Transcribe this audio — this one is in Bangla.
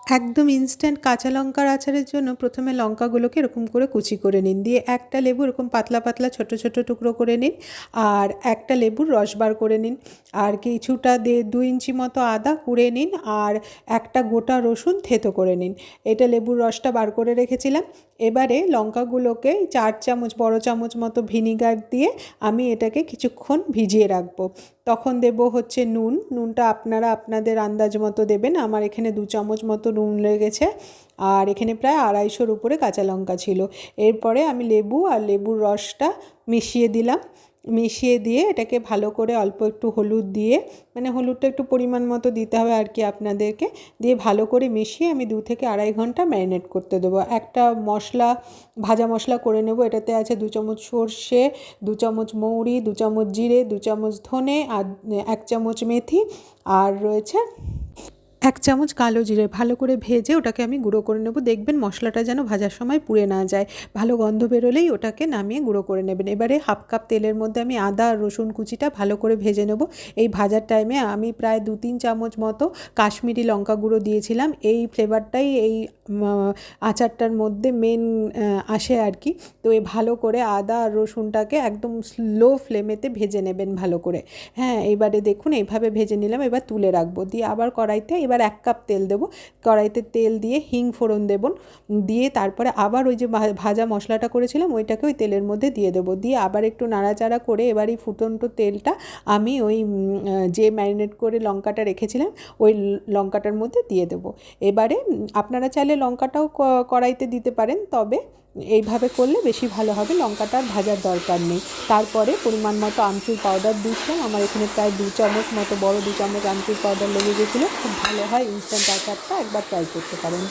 একদম ইনস্ট্যান্ট কাঁচা লঙ্কার আচারের জন্য প্রথমে লঙ্কাগুলোকে এরকম করে কুচি করে নিন, দিয়ে একটা লেবু এরকম পাতলা পাতলা ছোট ছোট টুকরো করে নিন, আর একটা লেবুর রস বার করে নিন, আর কিছুটা 2 ইঞ্চি মতো আদা কুড়ে নিন, আর একটা গোটা রসুন থেতো করে নিন। এটা লেবুর রসটা বার করে রেখেছিলাম। এবারে লঙ্কাগুলোকে 4 চামচ বড় চামচ মতো ভিনিগার দিয়ে আমি এটাকে কিছুক্ষণ ভিজিয়ে রাখবো। তখন দেব হচ্ছে নুনটা আপনারা আপনাদের আন্দাজ মতো দেবেন। আমার এখানে 2 চামচ মতো নুন লেগেছে, আর এখানে প্রায় 250-এর উপরে কাঁচা লঙ্কা ছিল। এরপরে আমি লেবু আর লেবুর রসটা মিশিয়ে দিলাম। মিশিয়ে দিয়ে এটাকে ভালো করে অল্প একটু হলুদ দিয়ে, মানে হলুদটা একটু পরিমাণ মতো দিতে হবে আর কি আপনাদেরকে, দিয়ে ভালো করে মিশিয়ে আমি 2 থেকে 2.5 ঘন্টা ম্যারিনেট করতে দেবো। একটা মশলা, ভাজা মশলা করে নেব। এটাতে আছে 2 চামচ সর্ষে, 2 চামচ মৌরি, 2 চামচ জিরে, 2 চামচ ধনে, আর 1 চামচ মেথি, আর রয়েছে 1 চামচ কালো জিরে। ভালো করে ভেজে ওটাকে আমি গুঁড়ো করে নেব। দেখবেন মশলাটা যেন ভাজার সময় পুড়ে না যায়। ভালো গন্ধ বেরোলেই ওটাকে নামিয়ে গুঁড়ো করে নেবেন। এবারে 1/2 কাপ তেলের মধ্যে আমি আদা আর রসুন কুচিটা ভালো করে ভেজে নেব। এই ভাজার টাইমে আমি প্রায় 2-3 চামচ মতো কাশ্মীরি লঙ্কা গুঁড়ো দিয়েছিলাম। এই ফ্লেভারটাই এই আচারটার মধ্যে মেন আসে আর কি। তো এই ভালো করে আদা আর রসুনটাকে একদম লো ফ্লেমেতে ভেজে নেবেন ভালো করে। হ্যাঁ, এবারে দেখুন এইভাবে ভেজে নিলাম। এবার তুলে রাখবো। দিয়ে আবার কড়াইতে এবার 1 কাপ তেল দেবো। কড়াইতে তেল দিয়ে হিং ফোড়ন দেবন, দিয়ে তারপরে আবার ওই যে ভাজা মশলাটা করেছিলাম ওইটাকে ওই তেলের মধ্যে দিয়ে দেবো। দিয়ে আবার একটু নাড়াচাড়া করে এবার এই ফুটন্ত তেলটা আমি ওই যে ম্যারিনেট করে লঙ্কাটা রেখেছিলাম ওই লঙ্কাটার মধ্যে দিয়ে দেবো। এবারে আপনারা চাইলে লঙ্কাটাও কড়াইতে দিতে পারেন, তবে এইভাবে করলে বেশি ভালো হবে। লঙ্কাটা আর ভাজার দরকার নেই। তারপরে পরিমাণ মতো আমচুর পাউডার দিচ্ছিলাম। আমার এখানে প্রায় 2 চামচ মতো, বড় 2 চামচ আমচুর পাউডার লেগে গেছিলো। খুব ভালো হয় ইনস্ট্যান্ট আচারটা, একবার ট্রাই করতে পারেন।